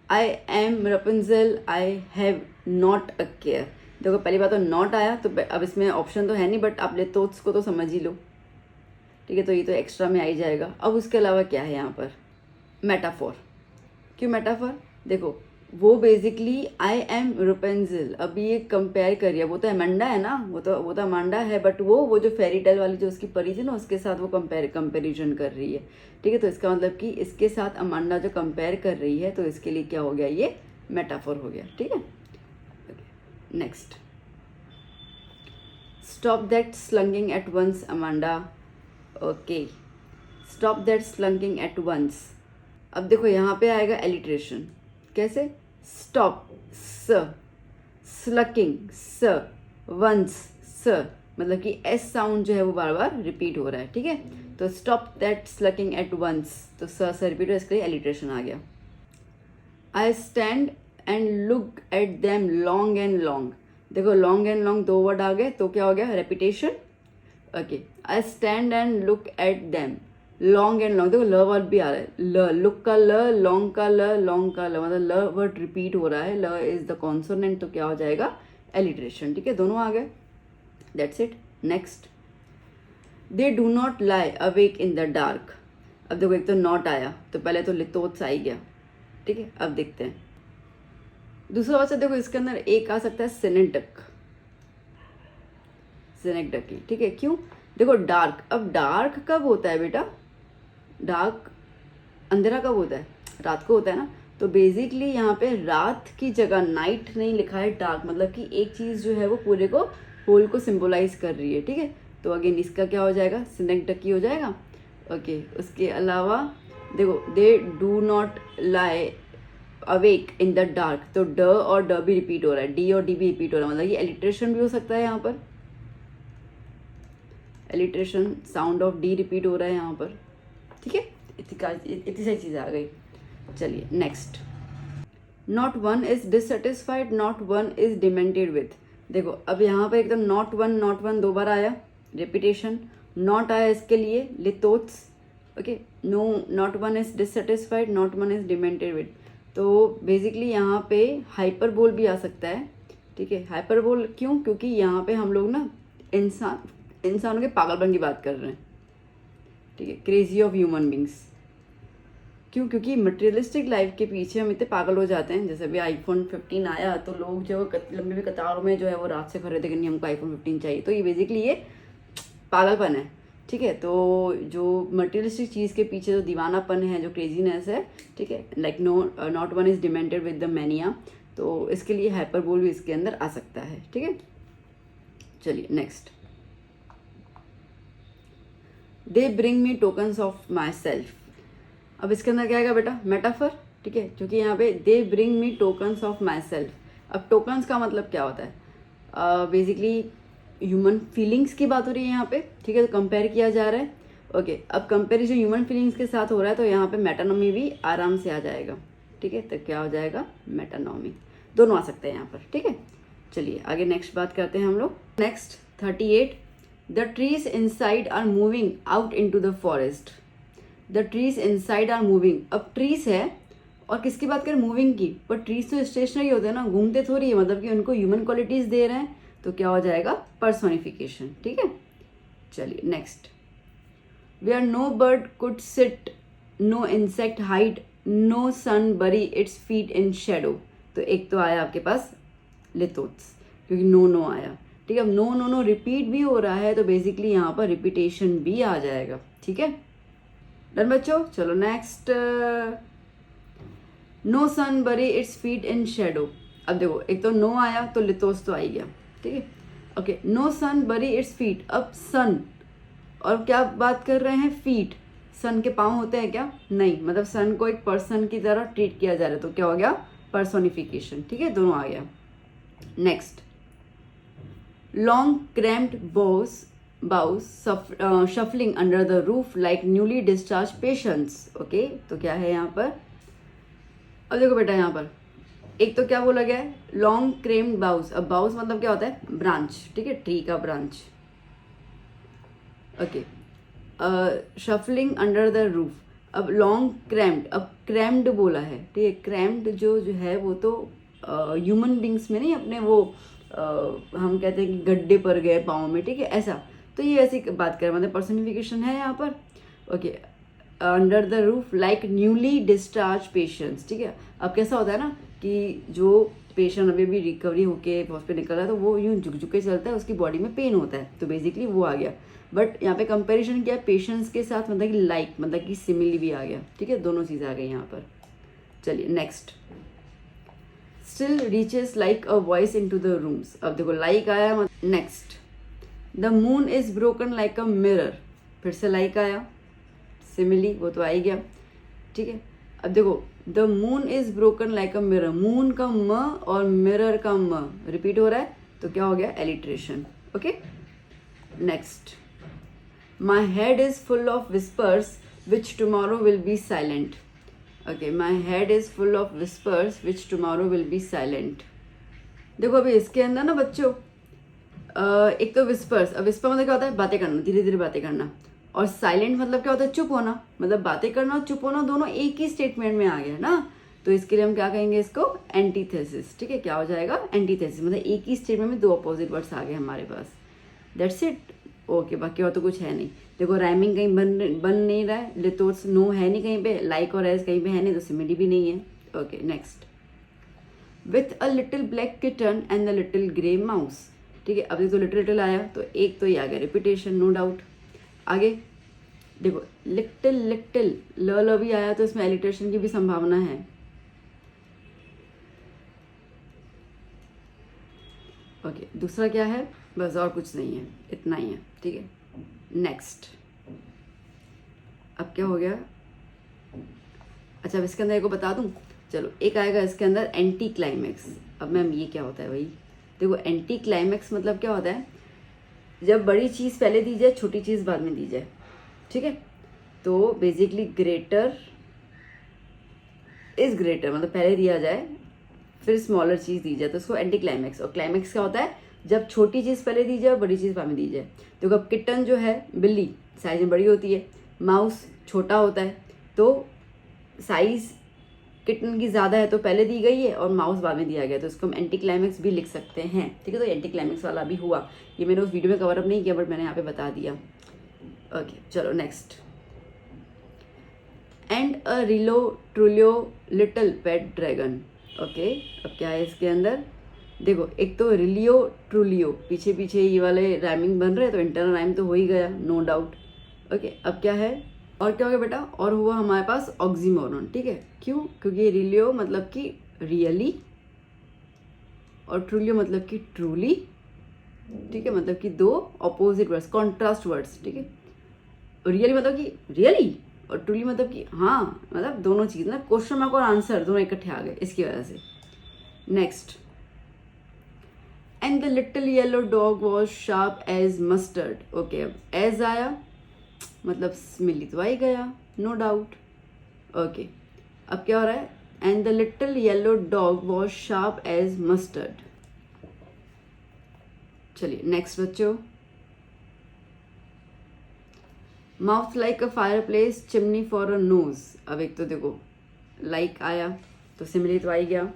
I am Rapunzel I have not a care. देखो पहली बात तो नॉट आया, तो अब इसमें ऑप्शन तो है नहीं, बट आप ले तो उसको तो समझ ही लो, ठीक है। तो ये तो एक्स्ट्रा में आ ही जाएगा। अब उसके अलावा क्या है यहाँ पर मेटाफोर, क्यों मेटाफोर, देखो वो बेसिकली आई एम रुपेंजिल, अभी ये कंपेयर करिए, वो तो अमांडा है ना, वो तो अमांडा है, बट वो जो फेरी टेल वाली जो उसकी परी थी ना, उसके साथ वो कंपेरिजन कर रही है, ठीक है। तो इसका मतलब कि इसके साथ अमांडा जो कंपेयर कर रही है, तो इसके लिए क्या हो गया, ये मेटाफोर हो गया, ठीक है। Next, stop that slinging at once Amanda, okay, stop that slinging at once. अब देखो यहाँ पे आएगा एलिट्रेशन, कैसे, स्टॉप स, स्लकिंग स, वंस स, मतलब कि एस साउंड जो है वो बार बार रिपीट हो रहा है, ठीक है। तो स्टॉप दैट स्लकिंग एट वंस, तो स रिपीट हो, इसके लिए एलिट्रेशन आ गया। I stand and look at them long and long, देखो लॉन्ग एंड लॉन्ग 2 वर्ड आ गए तो क्या हो गया, repetition. Okay, I stand and look at them long and long, देखो ल वर्ड भी आ रहा है, ल लुक का ल, लॉन्ग का ल, लॉन्ग का ल, मतलब ल वर्ड रिपीट हो रहा है, ल इज द कॉन्सोनेंट, तो क्या हो जाएगा, एलिट्रेशन, ठीक है, दोनों आ गए। That's it. Next, they do not lie awake in the dark, अब देखो एक तो नॉट आया तो पहले तो लितोत्स आ ही गया, ठीक है। अब देखते हैं दूसरा बच्चा, देखो इसके अंदर एक आ सकता है सिनेक्टक, सिनेक्टकी, ठीक है। क्यों, देखो डार्क, अब डार्क कब होता है बेटा, डार्क अंधेरा कब होता है, रात को होता है ना। तो बेसिकली यहाँ पे रात की जगह नाइट नहीं लिखा है, डार्क, मतलब कि एक चीज़ जो है वो पूरे को होल को सिंबलाइज कर रही है, ठीक है। तो अगेन इसका क्या हो जाएगा, सिनेक्टकी हो जाएगा। ओके, उसके अलावा देखो they do not lie awake in the dark, तो ड और ड भी रिपीट हो रहा है, डी और डी भी रिपीट हो रहा है, मतलब ये एलिट्रेशन भी हो सकता है यहाँ पर, alliteration sound of D repeat हो रहा है यहाँ पर, ठीक है। इतनी सारी चीज़ें आ गई। चलिए next, not one is dissatisfied, not one is demented with, देखो अब यहाँ पर एकदम नॉट वन 2 बार आया, रेपिटेशन, नॉट आया इसके लिए litotes, okay, no not one is dissatisfied, not one is demented with, तो बेसिकली यहाँ पे हाइपरबोल भी आ सकता है, ठीक है। हाइपरबोल क्यों, क्योंकि यहाँ पे हम लोग ना इंसानों के पागलपन की बात कर रहे हैं, ठीक है, क्रेजी ऑफ ह्यूमन बींग्स। क्यों, क्योंकि मटेरियलिस्टिक लाइफ के पीछे हम इतने पागल हो जाते हैं। जैसे अभी आईफोन 15 आया तो लोग जो लंबी कतारों में जो है वो रात से खड़े थे कि नहीं हमको आईफोन 15 चाहिए, तो ये बेसिकली ये पागलपन है, ठीक है। तो जो मटेरियलिस्टिक चीज़ के पीछे जो दीवानापन है, जो क्रेजीनेस है, ठीक है, like not one is demented with the mania, तो इसके लिए हाइपरबोल भी इसके अंदर आ सकता है, ठीक है। चलिए next, they bring me tokens of my self, अब इसके अंदर क्या आएगा बेटा, मेटाफर, ठीक है, क्योंकि यहाँ पे they bring me tokens of my self. अब टोकन्स का मतलब क्या होता है, बेसिकली ह्यूमन फीलिंग्स की बात हो रही है यहाँ पे, ठीक है, तो कंपेयर किया जा रहा है। ओके, अब कंपेरिजन ह्यूमन फीलिंग्स के साथ हो रहा है तो यहाँ पे मेटानॉमी भी आराम से आ जाएगा, ठीक है, तो क्या हो जाएगा, मेटानॉमी, दोनों आ सकते हैं यहाँ पर, ठीक है। चलिए आगे नेक्स्ट बात करते हैं हम लोग। Next 38, the trees inside are moving out into the forest, the trees inside are moving, अब ट्रीज है और किसकी बात करें, मूविंग की, पर ट्रीज तो स्टेशनरी होते हैं ना, घूमते थोड़ी है, मतलब कि उनको ह्यूमन क्वालिटीज दे रहे हैं, तो क्या हो जाएगा, पर्सोनिफिकेशन, ठीक है। चलिए next, where no bird could sit, no insect hide, no sun bury its feet in shadow, तो एक तो आया आपके पास लितोत्स, क्योंकि नो आया, ठीक है। अब नो रिपीट भी हो रहा है तो बेसिकली यहाँ पर रिपीटेशन भी आ जाएगा, ठीक है। डन बच्चों, चलो next, no sun bury its feet in shadow, अब देखो एक तो नो आया तो लितोस तो आ ही गया, ठीक है। Okay, no sun bury its feet, अब सन और क्या बात कर रहे हैं, फीट, सन के पाँव होते हैं क्या, नहीं, मतलब सन को एक पर्सन की तरह ट्रीट किया जा रहा है, तो क्या हो गया, पर्सोनिफिकेशन, ठीक है, दोनों आ गया। Next, long cramped bows shuffling under the roof like newly discharge patients, okay, तो क्या है यहाँ पर, अब देखो बेटा यहाँ पर एक तो क्या बोला गया है, लॉन्ग क्रेम्ड बाउस, अब बाउस मतलब क्या होता है, ब्रांच, ठीक है, ट्री का branch, okay, shuffling under the roof, अब लॉन्ग क्रैम्ड, अब क्रैम्ड बोला है, ठीक है, क्रैम्ड जो है वो तो ह्यूमन बींग्स में नहीं, अपने वो हम कहते हैं कि गड्ढे पर गए पाँव में, ठीक है, ऐसा, तो ये ऐसी बात करें, मतलब पर्सनिफिकेशन है यहाँ पर। Okay, under the roof like newly discharge patients, ठीक है। अब कैसा होता है ना कि जो पेशेंट अभी भी रिकवरी होके हॉस्पिटल निकल रहा है तो वो यूँ झुक के चलता है, उसकी बॉडी में पेन होता है, तो बेसिकली वो आ गया। बट यहाँ पे कंपैरिजन किया पेशेंट्स के साथ, मतलब कि लाइक, मतलब कि सिमिली भी आ गया, ठीक है, दोनों चीज़ें आ गई यहाँ पर। चलिए next, still reaches like a voice into the rooms, अब देखो लाइक आया। Next, the moon is broken like a mirror, फिर से लाइक आया, सिमिली वो तो आ ही गया, ठीक है। अब देखो the moon is broken like a mirror, moon का म और मिरर का म रिपीट हो रहा है, तो क्या हो गया, alliteration. Okay next, my head is full of whispers which tomorrow will be silent. Okay, my head is full of whispers which tomorrow will be silent. देखो अभी इसके अंदर ना बच्चों एक तो विस्पर्स, अब विस्पर मतलब क्या होता है, बातें करना, धीरे धीरे बातें करना, और साइलेंट मतलब क्या होता है, चुप होना। मतलब बातें करना और चुप होना दोनों एक ही स्टेटमेंट में आ गया ना, तो इसके लिए हम क्या कहेंगे इसको, एंटीथेसिस। ठीक है, क्या हो जाएगा, एंटीथेसिस, मतलब एक ही स्टेटमेंट में दो अपोजिट वर्ड्स आ गए हमारे पास। That's it. ओके, बाकी और तो कुछ है नहीं। देखो राइमिंग कहीं बन नहीं रहा है, लिथोस नो है नहीं कहीं पे, लाइक और एज कहीं पे है नहीं, तो सिमिली भी नहीं है। Okay next, with a little black kitten and the little grey mouse. ठीक है, अभी तो लिटिल लिटिल आया तो एक तो ये आ गया रिपीटेशन, नो डाउट। आगे देखो लिटिल लिटिल ल भी आया तो इसमें एलिट्रेशन की भी संभावना है। ओके, दूसरा क्या है, बस और कुछ नहीं है, इतना ही है। ठीक है, नेक्स्ट, अब क्या हो गया, अच्छा अब इसके अंदर एक को बता दूं, चलो एक आएगा इसके अंदर एंटी क्लाइमैक्स। अब मैम ये क्या होता है भाई, देखो एंटी क्लाइमैक्स मतलब क्या होता है, जब बड़ी चीज़ पहले दी जाए, छोटी चीज़ बाद में दी जाए। ठीक है, तो बेसिकली ग्रेटर इज ग्रेटर, मतलब पहले दिया जाए फिर स्मॉलर चीज़ दी जाए, तो उसको एंटी क्लाइमैक्स। और क्लाइमैक्स क्या होता है, जब छोटी चीज़ पहले दी जाए और बड़ी चीज़ बाद में दी जाए। देखो अब किटन जो है, बिल्ली, साइज में बड़ी होती है, माउस छोटा होता है, तो साइज किटन की ज़्यादा है तो पहले दी गई है और माउस बाद में दिया गया, तो इसको हम एंटी क्लाइमैक्स भी लिख सकते हैं। ठीक है, तो एंटी क्लाइमैक्स वाला भी हुआ, ये मैंने उस वीडियो में कवर अप नहीं किया बट मैंने यहाँ पे बता दिया। ओके चलो next, and a realio trulio little pet dragon. Okay, अब क्या है इसके अंदर, देखो एक तो रिलियो ट्रूलियो, पीछे पीछे ये वाले राइमिंग बन रहे हैं तो इंटरनल राइम तो हो ही गया, नो डाउट। ओके, अब क्या है, और क्या हो गया बेटा, और हुआ हमारे पास ऑक्सीमोरन। ठीक है, क्यों, क्योंकि रिलियो मतलब कि रियली और ट्रूलियो मतलब कि ट्रूली। ठीक है, मतलब कि दो अपोजिट वर्ड्स, कॉन्ट्रास्ट वर्ड्स। ठीक है, रियली मतलब कि रियली और ट्रूली मतलब कि हाँ, मतलब दोनों चीज़ ना, क्वेश्चन मार्क और आंसर दोनों इकट्ठे आ गए इसकी वजह से। Next, and the little yellow dog was sharp as mustard. Okay, अब एज आया मतलब स्मिली तो आ ही गया, नो डाउट। ओके, अब क्या हो रहा है, and the little yellow dog was sharp as mustard. चलिए नेक्स्ट बच्चों, mouth like a fireplace, chimney for a nose. अब एक तो देखो लाइक आया तो सिमिली तो आ ही गया,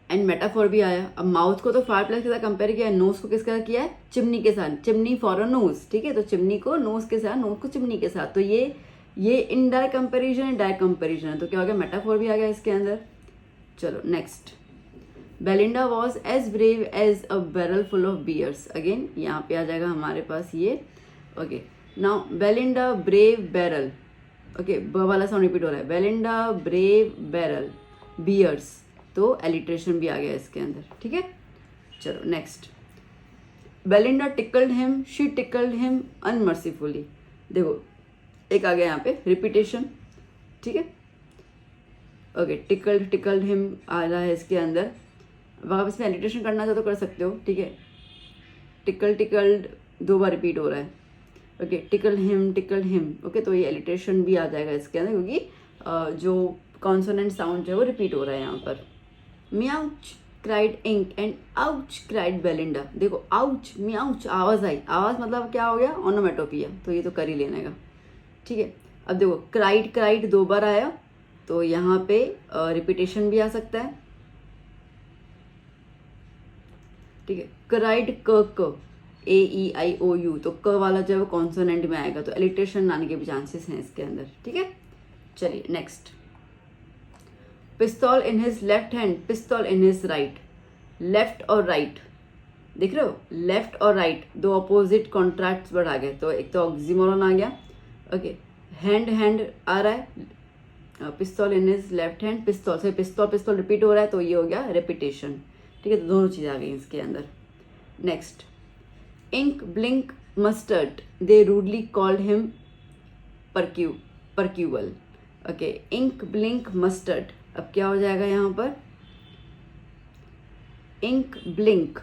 एंड मेटाफोर भी आया। अब माउथ को तो फायर प्लेस के साथ कंपेयर किया है, नोज को किसके साथ किया है, चिमनी के साथ, चिमनी फॉर अ नोज। ठीक है, तो चिमनी को नोज के साथ, नोज को चिमनी के साथ, तो ये इनडायरेक्ट कंपेरिजन है, डायरेक्ट कंपेरिजन है, तो क्या हो गया, मेटाफोर भी आ गया इसके अंदर। चलो next, Belinda was as brave as a barrel full of bears. Again यहाँ पे आ जाएगा हमारे पास ये। Okay, now Belinda brave barrel. Okay, ब वाला साउंड रिपीट हो रहा है, बेलिंडा ब्रेव बैरल बियर्स, तो एलिट्रेशन भी आ गया इसके अंदर। ठीक है, चलो next, Belinda tickled him, she tickled him unmercifully. देखो एक आ गया यहाँ पे रिपीटेशन। ठीक है, ओके, टिकल्ड हिम आ रहा है इसके अंदर, आप इसमें एलिट्रेशन करना चाहो तो कर सकते हो। ठीक है, टिकल्ड दो बार रिपीट हो रहा है। Okay, tickled him. ओके, तो ये एलिट्रेशन भी आ जाएगा इसके अंदर, क्योंकि जो कॉन्सोनेंट साउंड जो है वो रिपीट हो रहा है यहाँ पर। Meowch cried Ink and ouch cried Belinda. देखो आउच म्याउच आवाज़ आई, आवाज़ मतलब क्या हो गया, ओनोमेटोपिया, तो ये तो कर ही लेने का। ठीक है, अब देखो क्राइड दो बार आया तो यहाँ पे रिपीटेशन भी आ सकता है। ठीक है, क्राइड क AEIOU, तो क वाला जो है वो कॉन्सोनेंट में आएगा, तो एलिट्रेशन आने के भी चांसेस हैं इसके अंदर। ठीक है, चलिए नेक्स्ट, पिस्तौल इन हिज लेफ्ट हैंड, पिस्तौल इन हिज राइट। लेफ्ट और राइट देख रहे हो, लेफ्ट और राइट दो अपोजिट कॉन्ट्राक्ट्स वर्ड आ गए, तो एक तो ऑक्सीमोरन आ गया। ओके, हैंड आ रहा है, पिस्तौल इन हिज लेफ्ट हैंड, पिस्तौल से पिस्तौल रिपीट हो रहा है, तो ये हो गया रिपीटेशन। ठीक है, तो दोनों चीज़ आ गई इसके अंदर। Next, Ink Blink Mustard, they rudely called him Percival. Okay, Ink Blink Mustard, अब क्या हो जाएगा यहाँ पर, इंक ब्लिंक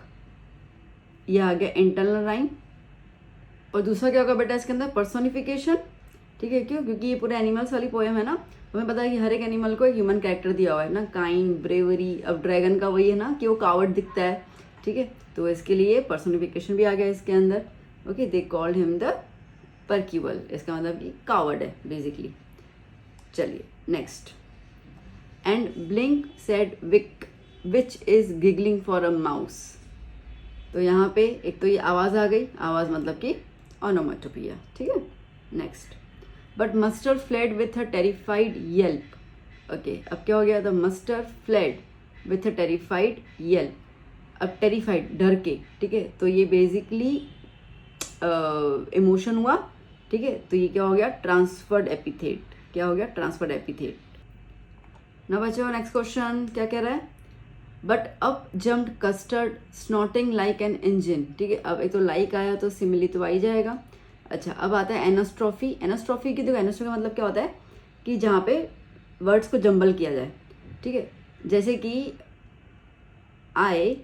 ये आ गया इंटरनल राइम। और दूसरा क्या होगा बेटा इसके अंदर, पर्सोनिफिकेशन। ठीक है, क्यों? क्योंकि ये पूरे एनिमल्स वाली पोएम है ना, हमें पता है कि हर एक एनिमल को एक ह्यूमन कैरेक्टर दिया हुआ है ना, काइंड, ब्रेवरी। अब ड्रैगन का वही है ना कि वो कावर्ड दिखता है। ठीक है, तो इसके लिए पर्सोनिफिकेशन भी आ गया इसके अंदर। Okay, they called him the Percival, इसका मतलब कि कावर्ड है बेसिकली। चलिए next, and Blink said which is giggling for a mouse. तो यहाँ पे एक तो ये आवाज़ आ गई, आवाज़ मतलब कि ओनोमेटोपिया। ठीक है, next, but mustard fled with a terrified Yelp. Okay, अब क्या हो गया था, mustard fled with a terrified Yelp. अब टेरिफाइड, डर के। ठीक है, तो ये बेसिकली इमोशन हुआ। ठीक है, तो ये क्या हो गया, ट्रांसफर्ड एपिथेट। क्या हो गया, ट्रांसफर्ड एपिथेट। ना बच्चों, नेक्स्ट क्वेश्चन क्या कह रहा है, but up jumped custard snorting like an engine. ठीक है, अब एक तो लाइक आया तो सिमिली तो आ ही जाएगा। अच्छा, अब आता है एनास्ट्रॉफी। एनास्ट्रॉफी की देखो, एनास्ट्रॉफी का मतलब क्या होता है कि जहाँ पे वर्ड्स को जंबल किया जाए। ठीक है, जैसे कि आई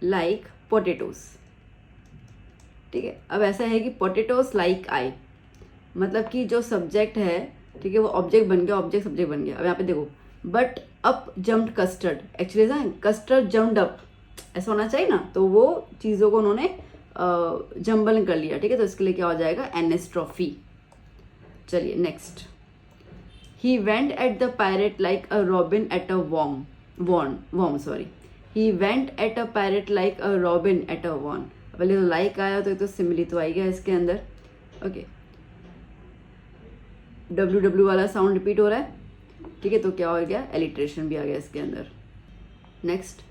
लाइक पोटेटोस। ठीक है, अब ऐसा है कि पोटेटोस लाइक आई, मतलब कि जो सब्जेक्ट है, ठीक है, वो ऑब्जेक्ट बन गया, ऑब्जेक्ट सब्जेक्ट बन गया। अब यहाँ पे देखो, but up jumped custard, actually ऐसा कस्टर्ड जम्प्ड अप, ऐसा होना चाहिए ना, तो वो चीज़ों को उन्होंने जंबल कर लिया। ठीक है, तो इसके लिए क्या हो जाएगा, एनेस्ट्रॉफी। चलिए next, he went at the pirate like a robin at a worm sorry, he went at a pirate like a robin at a worm. पहले तो लाइक आया तो सिमिली तो आई गया इसके अंदर। ओके, WW वाला साउंड रिपीट हो रहा है। ठीक है, तो क्या हो गया, एलिट्रेशन भी आ गया इसके अंदर। Next,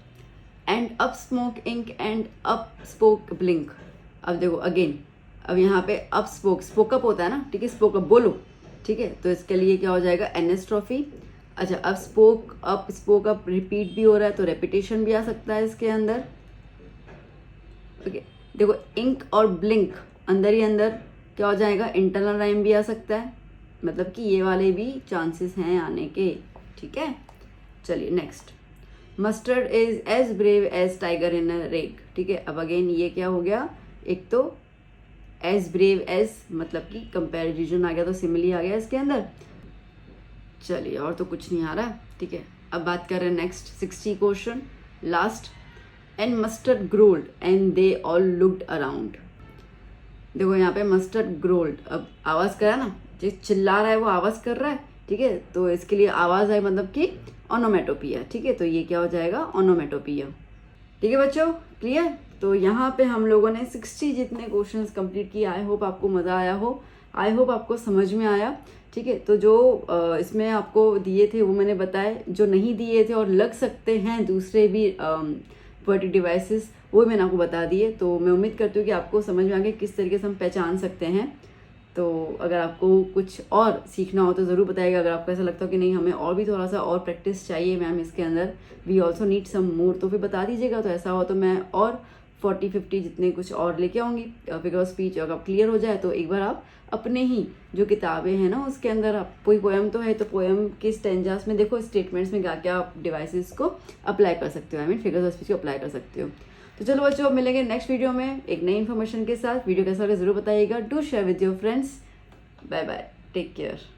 and up smoke ink and up spoke blink. अब देखो अगेन, अब यहाँ पे अप स्पोकअप होता है ना। ठीक है, स्पोकअप बोलो। ठीक है, तो इसके लिए क्या हो जाएगा, एनेस्ट्रॉफी। अच्छा, अब स्पोक अप रिपीट भी हो रहा है तो रेपिटेशन भी आ सकता है इसके अंदर। ओके, देखो इंक और ब्लिंक अंदर ही अंदर क्या हो जाएगा, इंटरनल राइम भी आ सकता है, मतलब कि ये वाले भी चांसेस हैं आने के। ठीक है, चलिए next, Mustard is as brave as tiger in a rage. ठीक है, अब अगेन ये क्या हो गया, एक तो एज ब्रेव एज मतलब कि कंपैरिजन आ गया, तो सिमिली आ गया इसके अंदर। चलिए, और तो कुछ नहीं आ रहा। ठीक है, अब बात कर रहे हैं next 60 question, last, and mustard growled and they all looked around. देखो यहाँ पे मस्टर्ड ग्रोल्ड, अब आवाज़ करा ना, जो चिल्ला रहा है वो आवाज़ कर रहा है। ठीक है, तो इसके लिए आवाज़ है मतलब कि ओनोमेटोपिया। ठीक है, तो ये क्या हो जाएगा, ओनोमेटोपिया। ठीक है बच्चों, क्लियर। तो यहाँ पे हम लोगों ने 60 जितने क्वेश्चंस कंप्लीट किए। आई होप आपको मज़ा आया हो, आई होप आपको समझ में आया। ठीक है, तो जो इसमें आपको दिए थे वो मैंने बताए, जो नहीं दिए थे और लग सकते हैं दूसरे भी पोएटिक डिवाइसेस, वो मैंने आपको बता दिए। तो मैं उम्मीद करती हूँ कि आपको समझ में आ गया किस तरीके से हम पहचान सकते हैं। तो अगर आपको कुछ और सीखना हो तो ज़रूर बताइएगा। अगर आपको ऐसा लगता हो कि नहीं हमें और भी थोड़ा सा और प्रैक्टिस चाहिए मैम इसके अंदर, वी ऑल्सो नीड सम मोर, तो फिर बता दीजिएगा। तो ऐसा हो तो मैं और 40-50 जितने कुछ और लेके आऊँगी फिगर ऑफ स्पीच। अगर क्लियर हो जाए तो एक बार आप अपने ही जो किताबें हैं ना उसके अंदर आप कोई पोएम तो है, तो पोएम के स्टेंजास में देखो स्टेटमेंट्स में क्या आप डिवाइसेस को अप्लाई कर सकते हो, I mean figures of speech को अप्लाई कर सकते हो। तो चलो बच्चों, मिलेंगे नेक्स्ट वीडियो में एक नई इन्फॉर्मेशन के साथ। वीडियो कैसा लगे जरूर बताइएगा। Do share with your friends. Bye bye, take care.